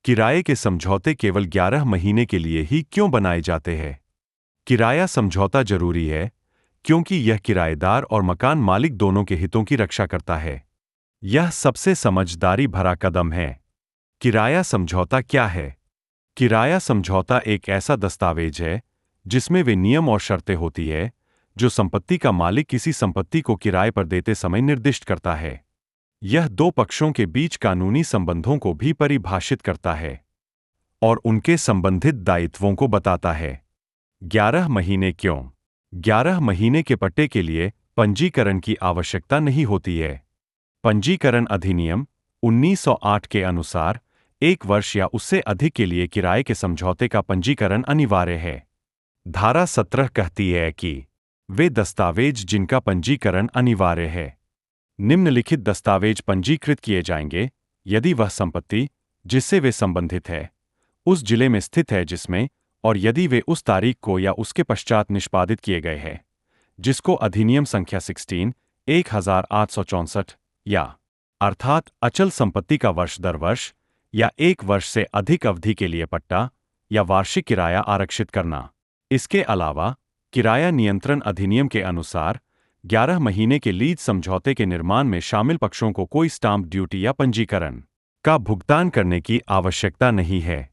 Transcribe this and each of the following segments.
किराए के समझौते केवल 11 महीने के लिए ही क्यों बनाए जाते हैं? किराया समझौता जरूरी है क्योंकि यह किराएदार और मकान मालिक दोनों के हितों की रक्षा करता है। यह सबसे समझदारी भरा कदम है। किराया समझौता क्या है? किराया समझौता एक ऐसा दस्तावेज है जिसमें वे नियम और शर्तें होती है जो संपत्ति का मालिक किसी संपत्ति को किराए पर देते समय निर्दिष्ट करता है। यह दो पक्षों के बीच कानूनी संबंधों को भी परिभाषित करता है और उनके संबंधित दायित्वों को बताता है। 11 महीने क्यों? 11 महीने के पट्टे के लिए पंजीकरण की आवश्यकता नहीं होती है। पंजीकरण अधिनियम 1908 के अनुसार 1 वर्ष या उससे अधिक के लिए किराए के समझौते का पंजीकरण अनिवार्य है। धारा 17 कहती है कि वे दस्तावेज जिनका पंजीकरण अनिवार्य है, निम्नलिखित दस्तावेज पंजीकृत किए जाएंगे यदि वह संपत्ति जिससे वे संबंधित है उस जिले में स्थित है जिसमें, और यदि वे उस तारीख को या उसके पश्चात निष्पादित किए गए हैं जिसको अधिनियम संख्या 16 1864 या अर्थात अचल संपत्ति का वर्ष दर वर्ष या 1 वर्ष से अधिक अवधि के लिए पट्टा या वार्षिक किराया आरक्षित करना। इसके अलावा किराया नियंत्रण अधिनियम के अनुसार 11 महीने के लीज समझौते के निर्माण में शामिल पक्षों को कोई स्टाम्प ड्यूटी या पंजीकरण का भुगतान करने की आवश्यकता नहीं है।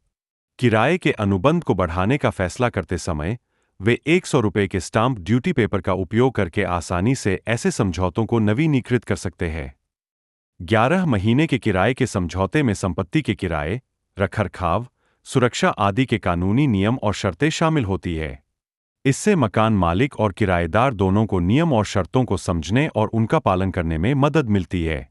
किराए के अनुबंध को बढ़ाने का फैसला करते समय वे 100 रुपये के स्टाम्प ड्यूटी पेपर का उपयोग करके आसानी से ऐसे समझौतों को नवीनीकृत कर सकते हैं। 11 महीने के किराए के समझौते में संपत्ति के किराए, रखरखाव, सुरक्षा आदि के कानूनी नियम और शर्तें शामिल होती है। इससे मकान मालिक और किराएदार दोनों को नियम और शर्तों को समझने और उनका पालन करने में मदद मिलती है।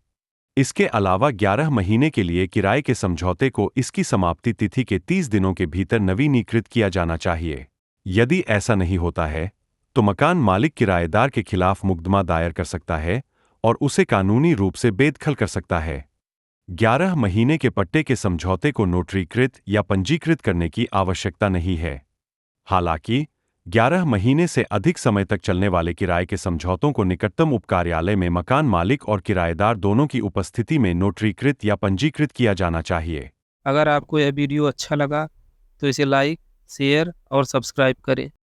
इसके अलावा 11 महीने के लिए किराए के समझौते को इसकी समाप्ति तिथि के 30 दिनों के भीतर नवीनीकृत किया जाना चाहिए। यदि ऐसा नहीं होता है तो मकान मालिक किराएदार के खिलाफ मुकदमा दायर कर सकता है और उसे कानूनी रूप से बेदखल कर सकता है। 11 महीने के पट्टे के समझौते को नोटरीकृत या पंजीकृत करने की आवश्यकता नहीं है। हालांकि 11 महीने से अधिक समय तक चलने वाले किराए के समझौतों को निकटतम उप कार्यालय में मकान मालिक और किराएदार दोनों की उपस्थिति में नोटरीकृत या पंजीकृत किया जाना चाहिए। अगर आपको यह वीडियो अच्छा लगा तो इसे लाइक, शेयर और सब्सक्राइब करें।